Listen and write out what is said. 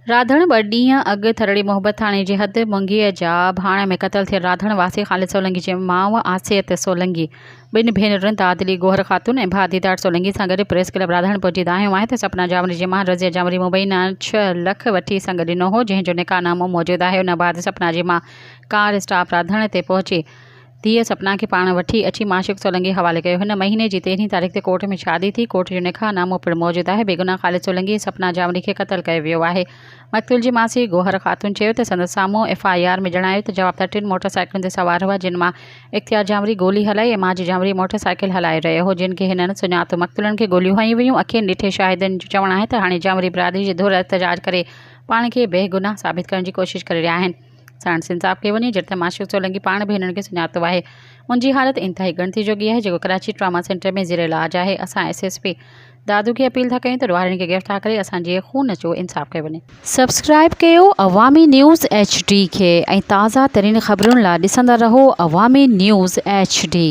राधण 2 ॾींहं अॻु थरड़ी मोहब्बत थाणे जे हद मुंगीअ जा भाणे में क़तल थियल राधण वासी ख़ालिद सोलंकी जे माउ आसियत सोलंकी ॿिनि भेनरुनि तादली गोहर ख़ातून ऐं भाउ दीदार सोलंकी सां गॾु प्रेस क्लब राधण पहुची दाहियो आहे त सपना जावरी जे मां रज़िया जावरी मुंबई 6 लख वठी संग ॾिनो हो, जंहिंजो निकाहनामो मौजूदु आहे। उन बाद सपना जे मां कार स्टाफ राधण ते पहुचे धीअ सपना के पाण वठी अची माशिक सोलंकी हवाले कयो। हिन महीने जी 13 तारीख़ ते कोर्ट में शादी थी। कोर्ट जो निकाहनामो पिणु मौजूदु आहे। बेगुनाह ख़ालिद सोलंकी सपना जावरी खे क़तल कयो वियो आहे। मक़तूल जी मासी गोहर ख़ातून चयो त संदसि साम्हूं FIR में जणायो त जवाबदार 3 मोटरसाइकिलुनि ते सवार हुआ, जिन मां इख़्तियार जावरी गोली हलाई ऐं माजी जावरी मोटरसाइकिल हलाए रहियो हो, जिन खे हिननि सुञातो। मक़तूलनि खे गोलियूं हयूं वियूं। अखियुनि ॾिठे शाहिदनि जो चवणु आहे त हाणे जावरी बिरादरी जे धुर एहतजाज करे पाण खे बेगुनाह साबित करण जी कोशिशि करे रहिया आहिनि। साणसि इंसाफ़ कयो वञे, जॾहिं त माशिक सोलंकी पाण भेनरुनि खे सुञातो आहे। मुंहिंजी हालत इंतिहाई गणती जोगी आहे, जेको कराची ट्रामा सेंटर में ज़ेर इलाज आहे। असां SSP दादू खे अपील था कयूं त ॾुहारियुनि खे गिरफ़्तार करे असांजे खून जो इंसाफ़ कयो वञे। सब्सक्राइब कयो अवामी न्यूज़ HD खे ऐं ताज़ा तरीन ख़बरुनि लाइ ॾिसंदा रहो अवामी न्यूज़ HD।